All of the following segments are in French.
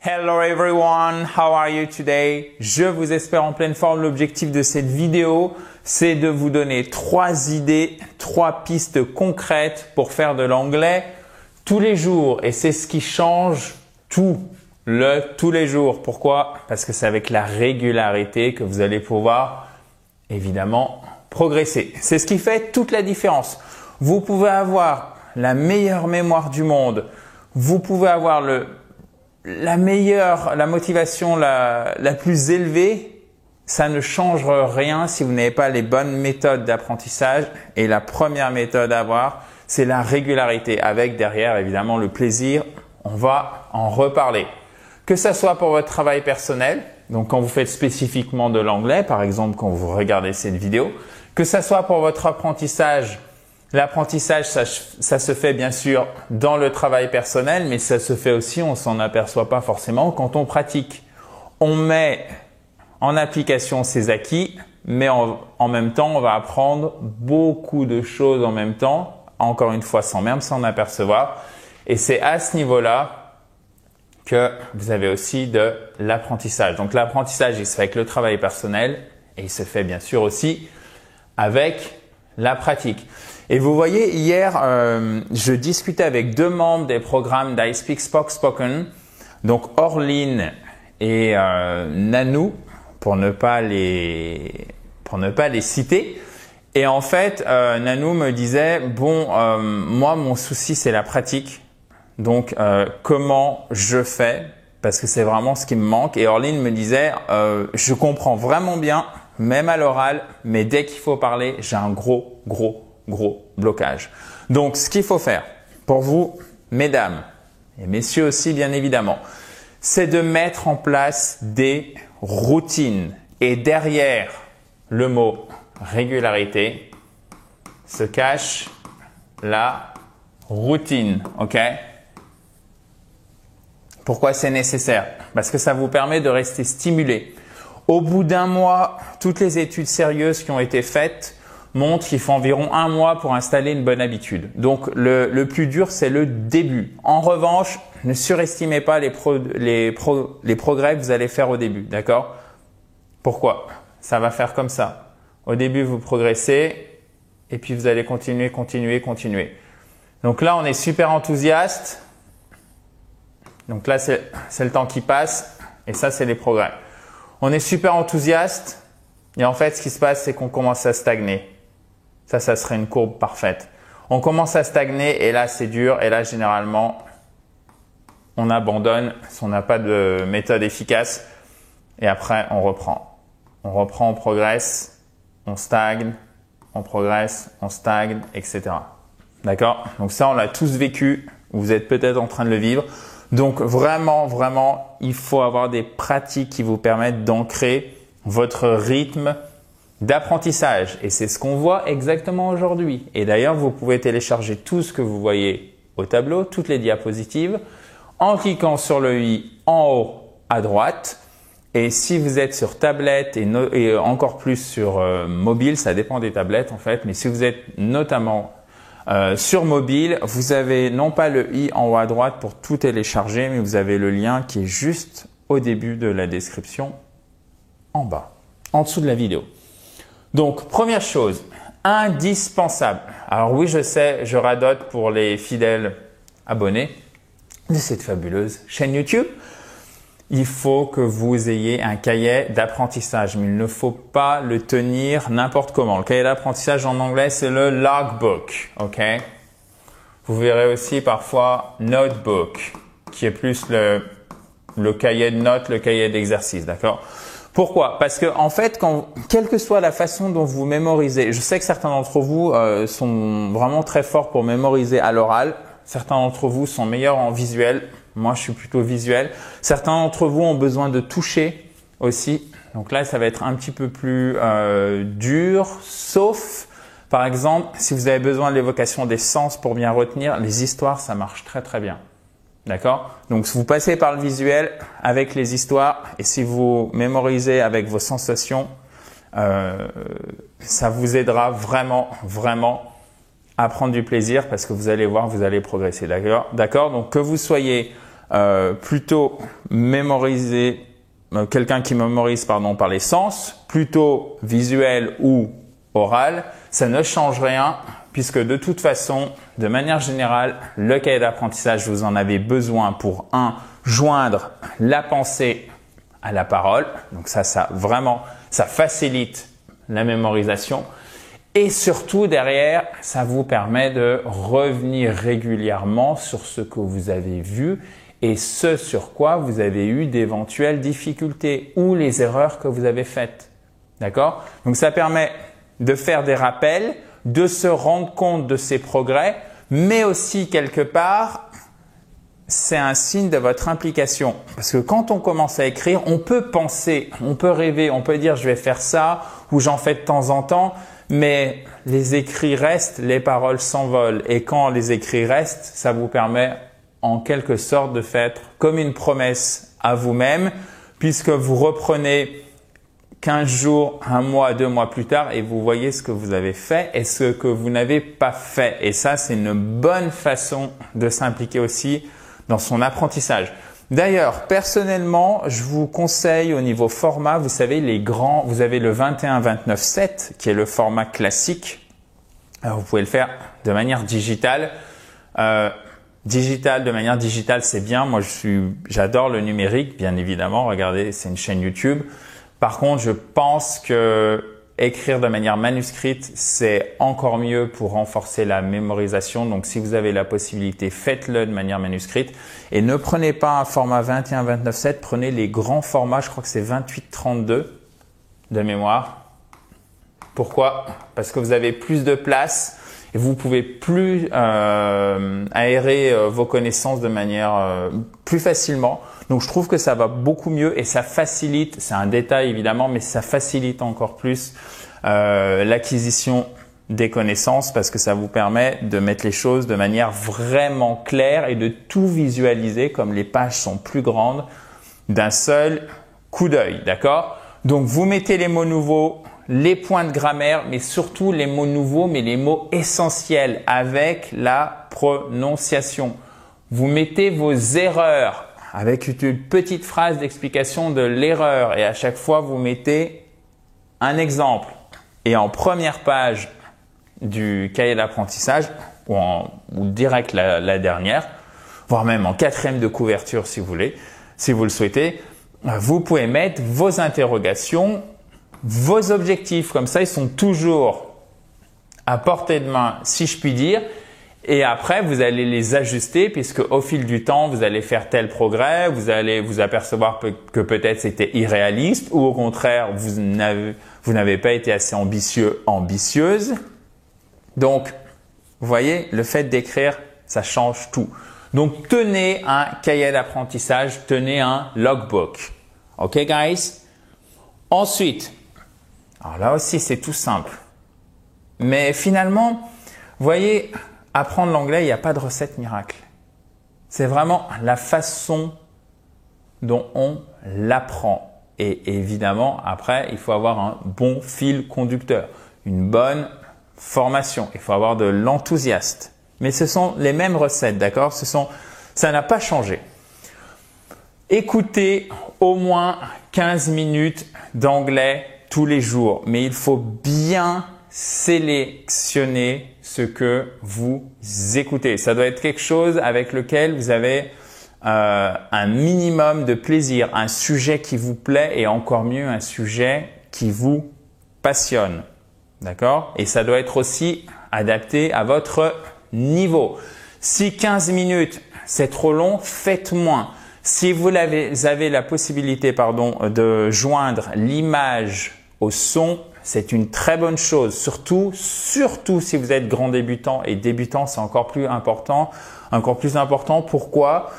Hello everyone, how are you today? Je vous espère en pleine forme. L'objectif de cette vidéo, c'est de vous donner 3 idées, 3 pistes concrètes pour faire de l'anglais tous les jours. Et c'est ce qui change tous les jours. Pourquoi? Parce que c'est avec la régularité que vous allez pouvoir évidemment progresser. C'est ce qui fait toute la différence. Vous pouvez avoir la meilleure mémoire du monde. Vous pouvez avoir la motivation la plus élevée, ça ne change rien si vous n'avez pas les bonnes méthodes d'apprentissage. Et la première méthode à avoir, c'est la régularité avec derrière évidemment le plaisir. On va en reparler. Que ça soit pour votre travail personnel, donc quand vous faites spécifiquement de l'anglais, par exemple quand vous regardez cette vidéo, que ça soit pour votre apprentissage. L'apprentissage, ça se fait bien sûr dans le travail personnel, mais ça se fait aussi, on s'en aperçoit pas forcément quand on pratique. On met en application ses acquis, mais en même temps, on va apprendre beaucoup de choses en même temps, encore une fois sans même s'en apercevoir. Et c'est à ce niveau-là que vous avez aussi de l'apprentissage. Donc l'apprentissage, il se fait avec le travail personnel et il se fait bien sûr aussi avec la pratique. Et vous voyez, hier, je discutais avec 2 membres des programmes d'iSpeak Spoken, donc Orline et Nanou, pour ne pas les citer. Et en fait, Nanou me disait, bon, moi, mon souci, c'est la pratique. Donc, comment je fais? Parce que c'est vraiment ce qui me manque. Et Orline me disait, je comprends vraiment bien, même à l'oral, mais dès qu'il faut parler, j'ai un gros blocage. Donc, ce qu'il faut faire pour vous, mesdames et messieurs aussi, bien évidemment, c'est de mettre en place des routines. Et derrière le mot régularité se cache la routine. OK? Pourquoi c'est nécessaire? Parce que ça vous permet de rester stimulé. Au bout d'un mois, toutes les études sérieuses qui ont été faites montrent qu'il faut environ 1 mois pour installer une bonne habitude. Donc, le plus dur, c'est le début. En revanche, ne surestimez pas les progrès que vous allez faire au début. D'accord? Pourquoi? Ça va faire comme ça. Au début, vous progressez et puis vous allez continuer. Donc là, on est super enthousiaste. Donc là, c'est le temps qui passe et ça, c'est les progrès. On est super enthousiaste et en fait, ce qui se passe, c'est qu'on commence à stagner. Ça serait une courbe parfaite. On commence à stagner et là, c'est dur. Et là, généralement, on abandonne si on n'a pas de méthode efficace. Et après, on reprend. On progresse, on stagne, on progresse, on stagne, etc. D'accord? Donc ça, on l'a tous vécu. Vous êtes peut-être en train de le vivre. Donc vraiment, il faut avoir des pratiques qui vous permettent d'ancrer votre rythme d'apprentissage. Et c'est ce qu'on voit exactement aujourd'hui. Et d'ailleurs, vous pouvez télécharger tout ce que vous voyez au tableau, toutes les diapositives, en cliquant sur le i en haut à droite. Et si vous êtes sur tablette et encore plus sur mobile, ça dépend des tablettes en fait, mais si vous êtes notamment sur mobile, vous avez non pas le i en haut à droite pour tout télécharger, mais vous avez le lien qui est juste au début de la description en bas, en dessous de la vidéo. Donc, première chose, indispensable. Alors oui, je sais, je radote pour les fidèles abonnés de cette fabuleuse chaîne YouTube. Il faut que vous ayez un cahier d'apprentissage, mais il ne faut pas le tenir n'importe comment. Le cahier d'apprentissage en anglais, c'est le logbook. OK? Vous verrez aussi parfois notebook, qui est plus le cahier de notes, le cahier d'exercice. D'accord? Pourquoi? Parce que en fait, quelle que soit la façon dont vous mémorisez, je sais que certains d'entre vous sont vraiment très forts pour mémoriser à l'oral. Certains d'entre vous sont meilleurs en visuel. Moi, je suis plutôt visuel. Certains d'entre vous ont besoin de toucher aussi. Donc là, ça va être un petit peu plus dur, sauf par exemple, si vous avez besoin de l'évocation des sens pour bien retenir, les histoires, ça marche très bien. D'accord? Donc, vous passez par le visuel avec les histoires et si vous mémorisez avec vos sensations, ça vous aidera vraiment à prendre du plaisir parce que vous allez voir, vous allez progresser. D'accord? Donc, que vous soyez plutôt mémoriser, quelqu'un qui mémorise par les sens, plutôt visuel ou oral, ça ne change rien puisque de toute façon, de manière générale, le cahier d'apprentissage, vous en avez besoin pour joindre la pensée à la parole. Donc ça facilite la mémorisation. Et surtout, derrière, ça vous permet de revenir régulièrement sur ce que vous avez vu et ce sur quoi vous avez eu d'éventuelles difficultés ou les erreurs que vous avez faites. D'accord? Donc ça permet de faire des rappels, de se rendre compte de ses progrès, mais aussi quelque part, c'est un signe de votre implication. Parce que quand on commence à écrire, on peut penser, on peut rêver, on peut dire je vais faire ça ou j'en fais de temps en temps, mais les écrits restent, les paroles s'envolent. Et quand les écrits restent, ça vous permet en quelque sorte de faire comme une promesse à vous-même, puisque vous reprenez 15 jours, 1 mois, 2 mois plus tard et vous voyez ce que vous avez fait et ce que vous n'avez pas fait. Et ça, c'est une bonne façon de s'impliquer aussi dans son apprentissage. D'ailleurs, personnellement, je vous conseille au niveau format, vous savez, vous avez le 21-29-7 qui est le format classique. Alors, vous pouvez le faire de manière digitale. De manière digitale, c'est bien. Moi, j'adore le numérique, bien évidemment. Regardez, c'est une chaîne YouTube. Par contre, je pense que écrire de manière manuscrite, c'est encore mieux pour renforcer la mémorisation. Donc, si vous avez la possibilité, faites-le de manière manuscrite. Et ne prenez pas un format 21-29-7, prenez les grands formats. Je crois que c'est 28-32 de mémoire. Pourquoi? Parce que vous avez plus de place et vous pouvez plus aérer vos connaissances de manière plus facilement. Donc, je trouve que ça va beaucoup mieux et ça facilite, c'est un détail évidemment, mais ça facilite encore plus l'acquisition des connaissances parce que ça vous permet de mettre les choses de manière vraiment claire et de tout visualiser comme les pages sont plus grandes d'un seul coup d'œil, d'accord? Donc, vous mettez les mots nouveaux, les points de grammaire, mais surtout les mots nouveaux, mais les mots essentiels avec la prononciation. Vous mettez vos erreurs avec une petite phrase d'explication de l'erreur et à chaque fois, vous mettez un exemple. Et en première page du cahier d'apprentissage ou direct la dernière, voire même en 4e de couverture si vous voulez, si vous le souhaitez, vous pouvez mettre vos interrogations, vos objectifs. Comme ça, ils sont toujours à portée de main, si je puis dire. Et après, vous allez les ajuster puisque au fil du temps, vous allez faire tel progrès, vous allez vous apercevoir que peut-être c'était irréaliste ou au contraire, vous n'avez pas été assez ambitieux, ambitieuse. Donc, vous voyez, le fait d'écrire, ça change tout. Donc, tenez un cahier d'apprentissage, tenez un logbook. OK, guys? Ensuite, alors là aussi, c'est tout simple. Mais finalement, vous voyez, apprendre l'anglais, il n'y a pas de recette miracle. C'est vraiment la façon dont on l'apprend. Et évidemment, après, il faut avoir un bon fil conducteur, une bonne formation. Il faut avoir de l'enthousiasme. Mais ce sont les mêmes recettes, d'accord? Ça n'a pas changé. Écoutez au moins 15 minutes d'anglais tous les jours. Mais il faut bien sélectionner ce que vous écoutez. Ça doit être quelque chose avec lequel vous avez un minimum de plaisir, un sujet qui vous plaît et encore mieux un sujet qui vous passionne. D'accord? Et ça doit être aussi adapté à votre niveau. Si 15 minutes c'est trop long, faites moins. Si vous avez la possibilité de joindre l'image au son, c'est une très bonne chose. Surtout si vous êtes grand débutant et débutant, c'est encore plus important. Pourquoi?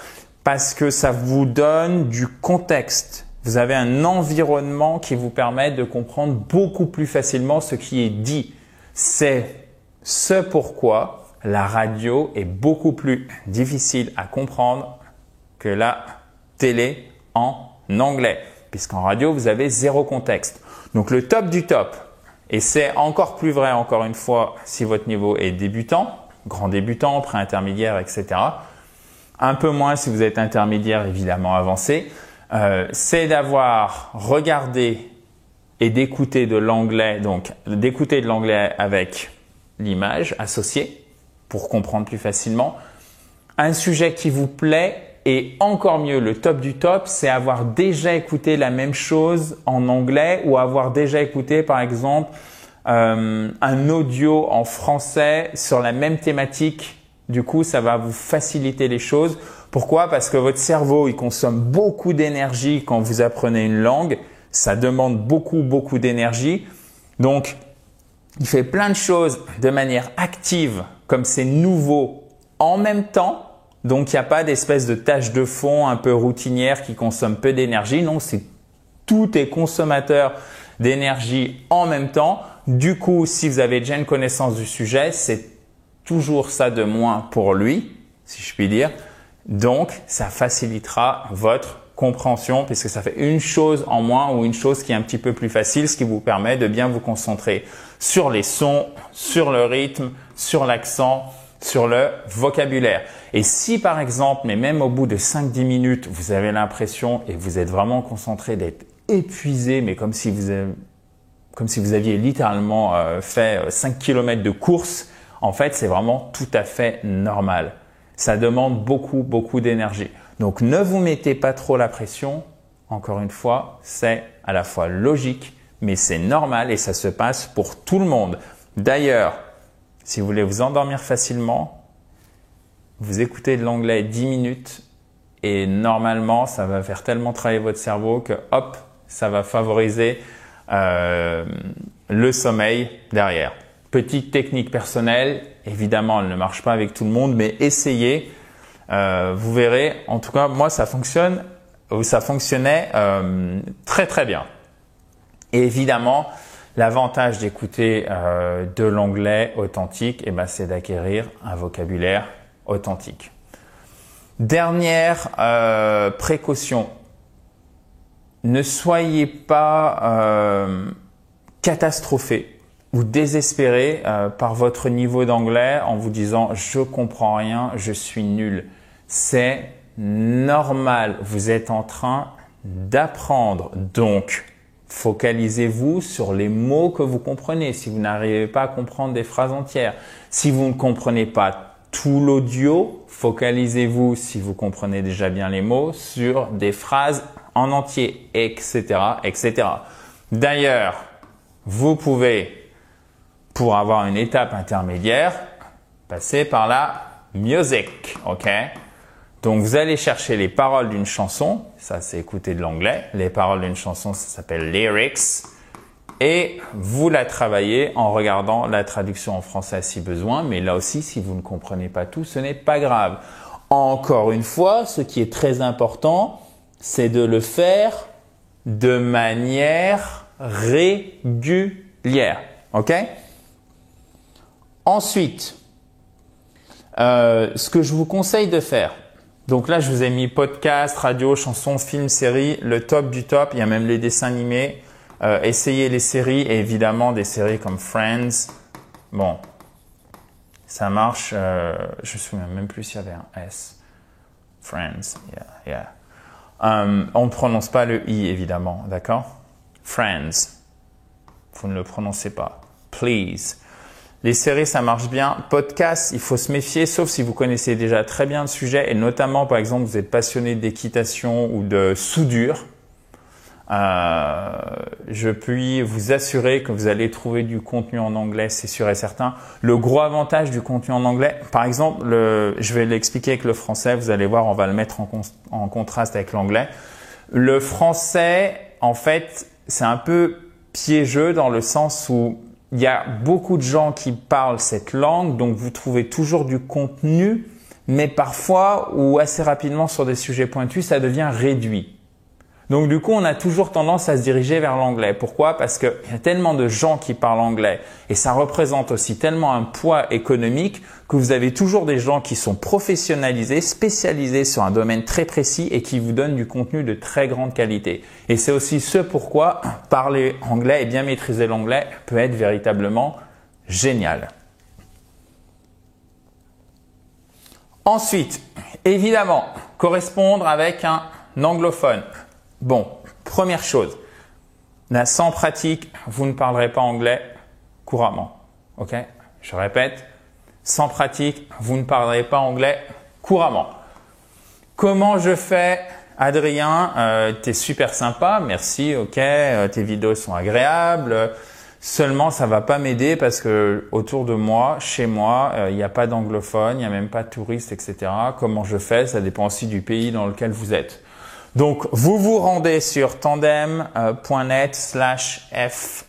Parce que ça vous donne du contexte. Vous avez un environnement qui vous permet de comprendre beaucoup plus facilement ce qui est dit. C'est ce pourquoi la radio est beaucoup plus difficile à comprendre que la télé en anglais. Puisqu'en radio, vous avez zéro contexte. Donc le top du top, et c'est encore plus vrai encore une fois si votre niveau est débutant, grand débutant, pré-intermédiaire, etc. un peu moins si vous êtes intermédiaire, évidemment avancé, c'est d'avoir regardé et d'écouter de l'anglais, donc d'écouter de l'anglais avec l'image associée pour comprendre plus facilement. Un sujet qui vous plaît et encore mieux, le top du top, c'est avoir déjà écouté la même chose en anglais ou avoir déjà écouté par exemple un audio en français sur la même thématique. Du coup, ça va vous faciliter les choses. Pourquoi? Parce que votre cerveau, il consomme beaucoup d'énergie quand vous apprenez une langue. Ça demande beaucoup d'énergie. Donc, il fait plein de choses de manière active, comme c'est nouveau, en même temps. Donc, il n'y a pas d'espèce de tâche de fond un peu routinière qui consomme peu d'énergie. Non, tout est consommateur d'énergie en même temps. Du coup, si vous avez déjà une connaissance du sujet, c'est toujours ça de moins pour lui, si je puis dire. Donc, ça facilitera votre compréhension puisque ça fait une chose en moins ou une chose qui est un petit peu plus facile, ce qui vous permet de bien vous concentrer sur les sons, sur le rythme, sur l'accent, sur le vocabulaire. Et si par exemple, mais même au bout de 5-10 minutes, vous avez l'impression et vous êtes vraiment concentré d'être épuisé, mais comme si vous aviez littéralement fait 5 km de course, en fait, c'est vraiment tout à fait normal. Ça demande beaucoup d'énergie. Donc, ne vous mettez pas trop la pression. Encore une fois, c'est à la fois logique, mais c'est normal et ça se passe pour tout le monde. D'ailleurs, si vous voulez vous endormir facilement, vous écoutez de l'anglais 10 minutes et normalement, ça va faire tellement travailler votre cerveau que hop, ça va favoriser le sommeil derrière. Petite technique personnelle, évidemment, elle ne marche pas avec tout le monde, mais essayez. Vous verrez, en tout cas, moi, ça fonctionne ou ça fonctionnait très bien. Et évidemment, l'avantage d'écouter de l'anglais authentique, c'est d'acquérir un vocabulaire authentique. Dernière précaution, ne soyez pas catastrophé ou désespéré par votre niveau d'anglais en vous disant « je comprends rien, je suis nul ». C'est normal, vous êtes en train d'apprendre. Donc, focalisez-vous sur les mots que vous comprenez. Si vous n'arrivez pas à comprendre des phrases entières, si vous ne comprenez pas tout l'audio, focalisez-vous, si vous comprenez déjà bien les mots, sur des phrases en entier, etc., etc. D'ailleurs, vous pouvez, pour avoir une étape intermédiaire, passer par la music, ok? Donc, vous allez chercher les paroles d'une chanson. Ça, c'est écouter de l'anglais. Les paroles d'une chanson, ça s'appelle lyrics. Et vous la travaillez en regardant la traduction en français si besoin. Mais là aussi, si vous ne comprenez pas tout, ce n'est pas grave. Encore une fois, ce qui est très important, c'est de le faire de manière régulière. Ok? Ensuite, ce que je vous conseille de faire, donc là, je vous ai mis podcast, radio, chansons, films, séries, le top du top. Il y a même les dessins animés. Essayez les séries et évidemment des séries comme Friends. Bon, ça marche. Je me souviens même plus s'il y avait un S. Friends, yeah. On ne prononce pas le I évidemment, d'accord? Friends. Vous ne le prononcez pas. Please. Les séries, ça marche bien. Podcast, il faut se méfier, sauf si vous connaissez déjà très bien le sujet et notamment, par exemple, vous êtes passionné d'équitation ou de soudure. Je puis vous assurer que vous allez trouver du contenu en anglais, c'est sûr et certain. Le gros avantage du contenu en anglais, par exemple, je vais l'expliquer avec le français, vous allez voir, on va le mettre en contraste avec l'anglais. Le français, en fait, c'est un peu piégeux dans le sens où il y a beaucoup de gens qui parlent cette langue, donc vous trouvez toujours du contenu, mais parfois ou assez rapidement sur des sujets pointus, ça devient réduit. Donc du coup, on a toujours tendance à se diriger vers l'anglais. Pourquoi? Parce qu'il y a tellement de gens qui parlent anglais et ça représente aussi tellement un poids économique que vous avez toujours des gens qui sont professionnalisés, spécialisés sur un domaine très précis et qui vous donnent du contenu de très grande qualité. Et c'est aussi ce pourquoi parler anglais et bien maîtriser l'anglais peut être véritablement génial. Ensuite, évidemment, correspondre avec un anglophone. Bon, première chose, là, sans pratique, vous ne parlerez pas anglais couramment. Ok? Je répète, sans pratique, vous ne parlerez pas anglais couramment. Comment je fais? Adrien, t'es super sympa, merci, ok, tes vidéos sont agréables. Seulement, ça va pas m'aider parce que autour de moi, chez moi, il n'y a pas d'anglophones, il n'y a même pas de touristes, etc. Comment je fais? Ça dépend aussi du pays dans lequel vous êtes. Donc, vous vous rendez sur tandem.net/fr.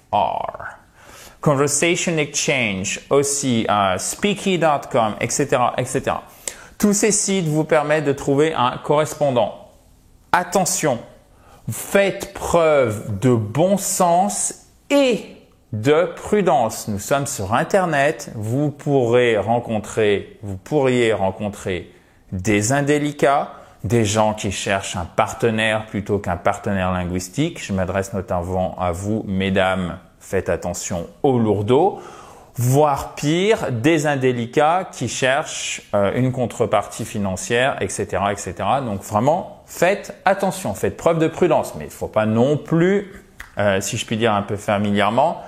Conversation Exchange aussi, speaky.com, etc., etc. Tous ces sites vous permettent de trouver un correspondant. Attention, faites preuve de bon sens et de prudence. Nous sommes sur Internet, vous pourriez rencontrer des indélicats, des gens qui cherchent un partenaire plutôt qu'un partenaire linguistique. Je m'adresse notamment à vous, mesdames, faites attention aux lourdeaux. Voire pire, des indélicats qui cherchent une contrepartie financière, etc., etc. Donc vraiment, faites attention, faites preuve de prudence. Mais il ne faut pas non plus, si je puis dire un peu familièrement,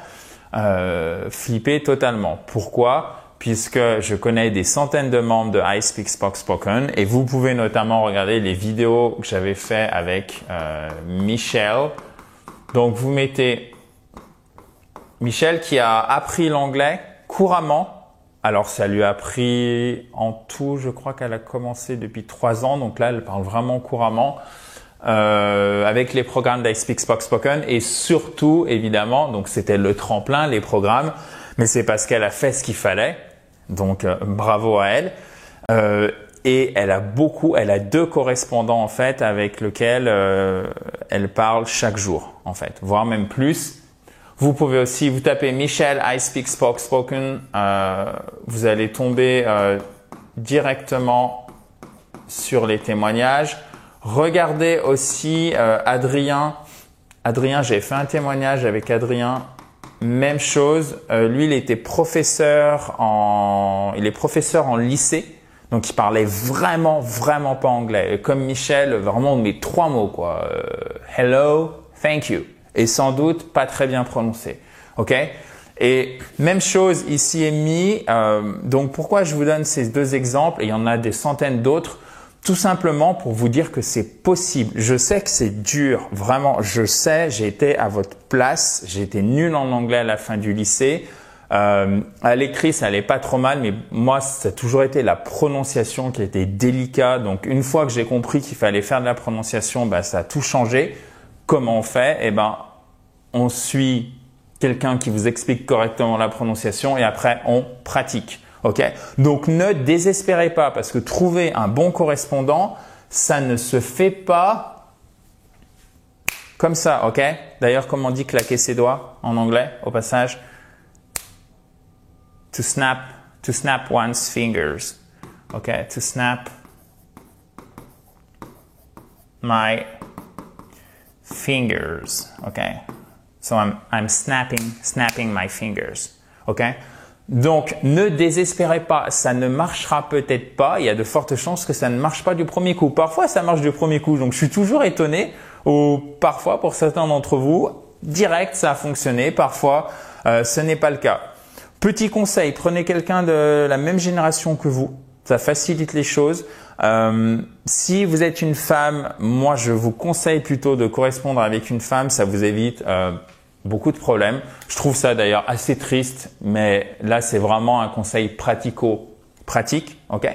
flipper totalement. Pourquoi? Puisque je connais des centaines de membres de I Speak Spoken et vous pouvez notamment regarder les vidéos que j'avais fait avec Michel. Donc vous mettez Michel qui a appris l'anglais couramment. Alors ça lui a pris en tout, je crois qu'elle a commencé depuis 3 ans. Donc là, elle parle vraiment couramment avec les programmes d'I Speak Spoken et surtout, évidemment, donc c'était le tremplin, les programmes, mais c'est parce qu'elle a fait ce qu'il fallait. Donc bravo à elle. Et elle a 2 correspondants en fait avec lesquels elle parle chaque jour en fait, voire même plus. Vous pouvez aussi, vous tapez Michel I Speak Spoken, vous allez tomber directement sur les témoignages. Regardez aussi Adrien. Adrien, j'ai fait un témoignage avec Adrien. Même chose. Lui, il est professeur en lycée. Donc, il parlait vraiment pas anglais. Et comme Michel, vraiment, on met 3 mots, quoi. Hello, thank you. Et sans doute pas très bien prononcé. Ok? Et même chose ici est mis. Donc, pourquoi je vous donne ces 2 exemples? Et il y en a des centaines d'autres. Tout simplement pour vous dire que c'est possible. Je sais que c'est dur, vraiment, je sais, j'ai été à votre place, j'ai été nul en anglais à la fin du lycée. À l'écrit, ça allait pas trop mal, mais moi, ça a toujours été la prononciation qui était délicate. Donc, une fois que j'ai compris qu'il fallait faire de la prononciation, bah, ça a tout changé. Comment on fait? Eh ben, on suit quelqu'un qui vous explique correctement la prononciation et après, on pratique. Ok? Donc, ne désespérez pas parce que trouver un bon correspondant, ça ne se fait pas comme ça. Ok? D'ailleurs, comme on dit claquer ses doigts en anglais, au passage, to snap one's fingers. Ok? To snap my fingers. Ok? So I'm snapping my fingers. Ok? Donc, ne désespérez pas, ça ne marchera peut-être pas. Il y a de fortes chances que ça ne marche pas du premier coup. Parfois, ça marche du premier coup. Donc, je suis toujours étonné. Ou parfois, pour certains d'entre vous, direct, ça a fonctionné. Parfois, ce n'est pas le cas. Petit conseil, prenez quelqu'un de la même génération que vous. Ça facilite les choses. Si vous êtes une femme, moi, je vous conseille plutôt de correspondre avec une femme. Ça vous évite beaucoup de problèmes. Je trouve ça d'ailleurs assez triste, mais là, c'est vraiment un conseil pratico-pratique. Ok.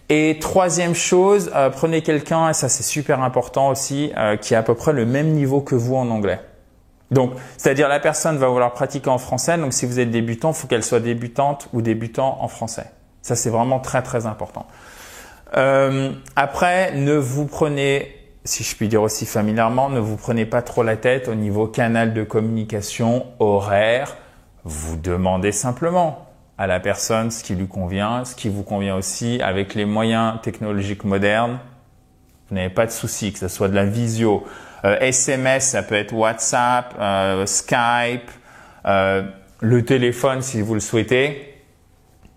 Et troisième chose, prenez quelqu'un, et ça c'est super important aussi, qui a à peu près le même niveau que vous en anglais. Donc, c'est-à-dire la personne va vouloir pratiquer en français. Donc, si vous êtes débutant, il faut qu'elle soit débutante ou débutant en français. Ça, c'est vraiment très important. Après, ne vous prenez, si je puis dire aussi familièrement, ne vous prenez pas trop la tête au niveau canal de communication, horaire. Vous demandez simplement à la personne ce qui lui convient, ce qui vous convient aussi. Avec les moyens technologiques modernes, vous n'avez pas de souci, que ce soit de la visio, SMS, ça peut être WhatsApp, Skype, le téléphone si vous le souhaitez.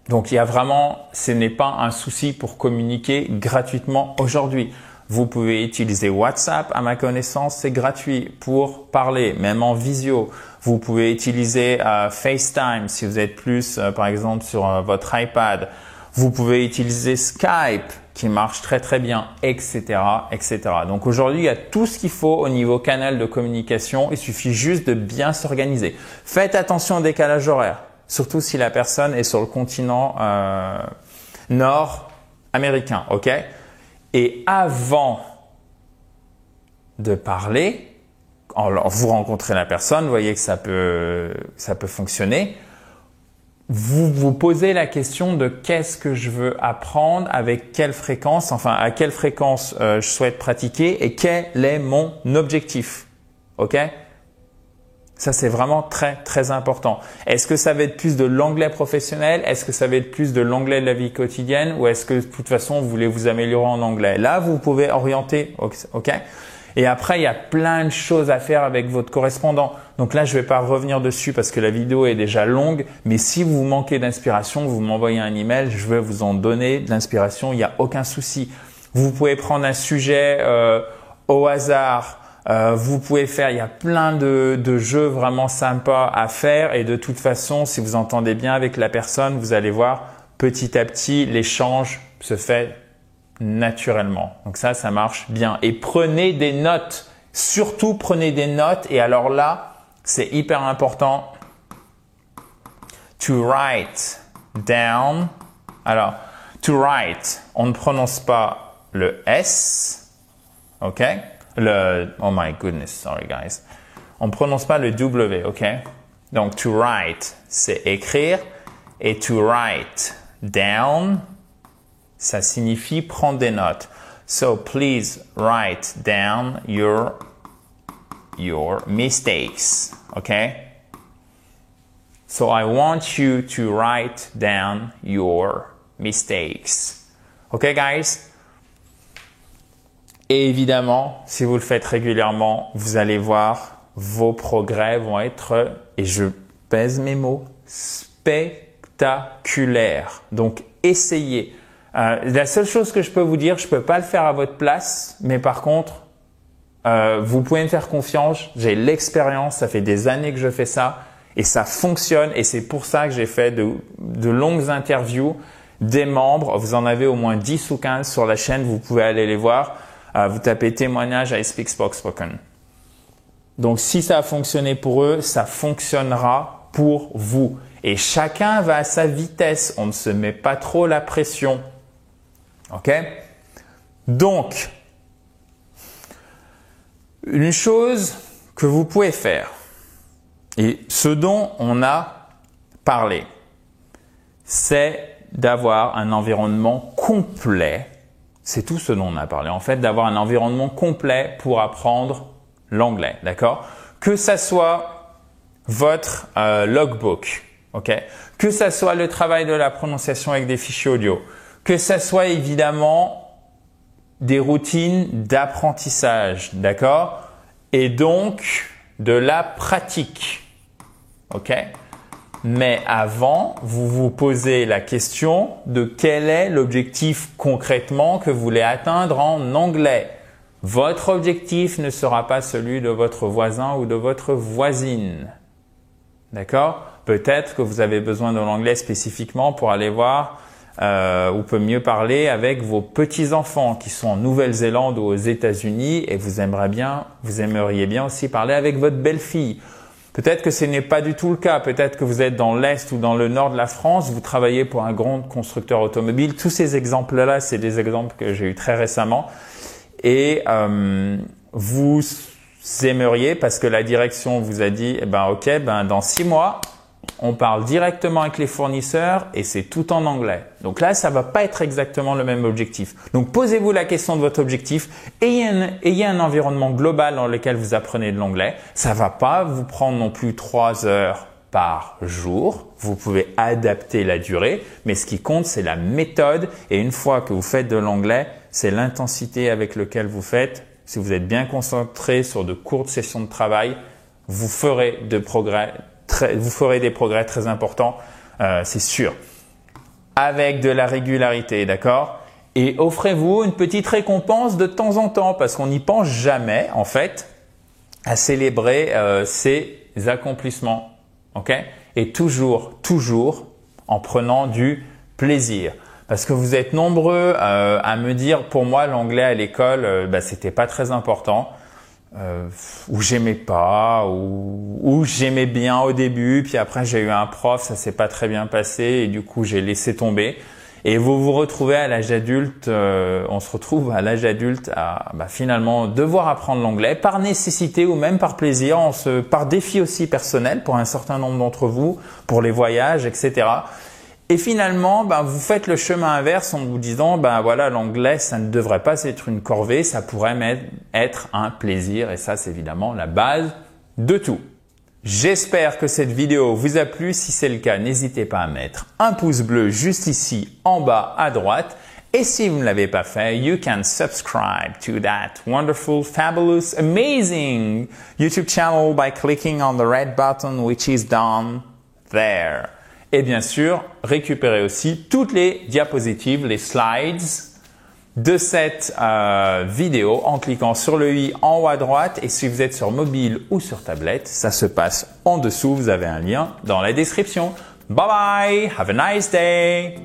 Donc, il y a vraiment, ce n'est pas un souci pour communiquer gratuitement aujourd'hui. Vous pouvez utiliser WhatsApp, à ma connaissance, c'est gratuit pour parler, même en visio. Vous pouvez utiliser FaceTime si vous êtes plus, par exemple, sur votre iPad. Vous pouvez utiliser Skype qui marche très très bien, etc., etc. Donc aujourd'hui, il y a tout ce qu'il faut au niveau canal de communication. Il suffit juste de bien s'organiser. Faites attention au décalage horaire, surtout si la personne est sur le continent nord-américain, ok? Et avant de parler, vous rencontrez la personne, vous voyez que ça peut fonctionner. Vous vous posez la question de qu'est-ce que je veux apprendre, avec quelle fréquence, enfin à quelle fréquence je souhaite pratiquer et quel est mon objectif. Ok? Ça, c'est vraiment très, très important. Est-ce que ça va être plus de l'anglais professionnel? Est-ce que ça va être plus de l'anglais de la vie quotidienne? Ou est-ce que de toute façon, vous voulez vous améliorer en anglais? Là, vous pouvez orienter. Ok? Et après, il y a plein de choses à faire avec votre correspondant. Donc là, je ne vais pas revenir dessus parce que la vidéo est déjà longue. Mais si vous manquez d'inspiration, vous m'envoyez un email. Je vais vous en donner de l'inspiration. Il n'y a aucun souci. Vous pouvez prendre un sujet au hasard. Vous pouvez faire, il y a plein de jeux vraiment sympas à faire. Et de toute façon, si vous entendez bien avec la personne, vous allez voir petit à petit, l'échange se fait naturellement. Donc ça marche bien. Et prenez des notes. Surtout, prenez des notes. Et alors là, c'est hyper important. To write down. Alors, to write, on ne prononce pas le S. OK? Oh my goodness, sorry guys. On ne prononce pas le W, OK? Donc, to write, c'est écrire. Et to write down, ça signifie prendre des notes. So, please write down your mistakes, okay? So, I want you to write down your mistakes. Okay, guys? Et évidemment, si vous le faites régulièrement, vous allez voir, vos progrès vont être, et je pèse mes mots, spectaculaires. Donc, essayez. La seule chose que je peux vous dire, je peux pas le faire à votre place, mais par contre, vous pouvez me faire confiance. J'ai l'expérience, ça fait des années que je fais ça et ça fonctionne. Et c'est pour ça que j'ai fait de longues interviews des membres. Vous en avez au moins 10 ou 15 sur la chaîne, vous pouvez aller les voir. Vous tapez témoignage I Speak Spoken. Donc, si ça a fonctionné pour eux, ça fonctionnera pour vous. Et chacun va à sa vitesse. On ne se met pas trop la pression. OK? Donc, une chose que vous pouvez faire, et ce dont on a parlé, c'est d'avoir un environnement complet. C'est tout ce dont on a parlé. En fait, d'avoir un environnement complet pour apprendre l'anglais. D'accord? Que ça soit votre logbook. OK? Que ça soit le travail de la prononciation avec des fichiers audio. Que ça soit évidemment des routines d'apprentissage. D'accord? Et donc, de la pratique. OK? Mais avant, vous vous posez la question de quel est l'objectif concrètement que vous voulez atteindre en anglais. Votre objectif ne sera pas celui de votre voisin ou de votre voisine. D'accord? Peut-être que vous avez besoin de l'anglais spécifiquement pour aller voir ou peut mieux parler avec vos petits-enfants qui sont en Nouvelle-Zélande ou aux États-Unis et vous aimeriez bien aussi parler avec votre belle-fille. Peut-être que ce n'est pas du tout le cas. Peut-être que vous êtes dans l'Est ou dans le Nord de la France, vous travaillez pour un grand constructeur automobile. Tous ces exemples-là, c'est des exemples que j'ai eu très récemment. Et vous aimeriez, parce que la direction vous a dit, OK, dans 6 mois, on parle directement avec les fournisseurs et c'est tout en anglais. Donc là, ça va pas être exactement le même objectif. Donc, posez-vous la question de votre objectif. Ayez un environnement global dans lequel vous apprenez de l'anglais. Ça va pas vous prendre non plus 3 heures par jour. Vous pouvez adapter la durée, mais ce qui compte, c'est la méthode. Et une fois que vous faites de l'anglais, c'est l'intensité avec laquelle vous faites. Si vous êtes bien concentré sur de courtes sessions de travail, vous ferez des progrès très importants, c'est sûr. avec de la régularité, d'accord? Et offrez-vous une petite récompense de temps en temps parce qu'on n'y pense jamais, en fait, à célébrer ses accomplissements, ok? Et toujours en prenant du plaisir. Parce que vous êtes nombreux à me dire, pour moi, l'anglais à l'école, c'était pas très important. Ou j'aimais pas, ou j'aimais bien au début, puis après j'ai eu un prof, ça s'est pas très bien passé et du coup j'ai laissé tomber. Et vous vous retrouvez à l'âge adulte, on se retrouve à l'âge adulte à finalement devoir apprendre l'anglais par nécessité ou même par plaisir, par défi aussi personnel pour un certain nombre d'entre vous, pour les voyages, etc. Et finalement, vous faites le chemin inverse en vous disant, voilà, l'anglais, ça ne devrait pas être une corvée, ça pourrait même être un plaisir. Et ça, c'est évidemment la base de tout. J'espère que cette vidéo vous a plu. Si c'est le cas, n'hésitez pas à mettre un pouce bleu juste ici en bas à droite. Et si vous ne l'avez pas fait, you can subscribe to that wonderful, fabulous, amazing YouTube channel by clicking on the red button which is down there. Et bien sûr, récupérez aussi toutes les diapositives, les slides de cette vidéo en cliquant sur le i en haut à droite. Et si vous êtes sur mobile ou sur tablette, ça se passe en dessous. Vous avez un lien dans la description. Bye bye, have a nice day.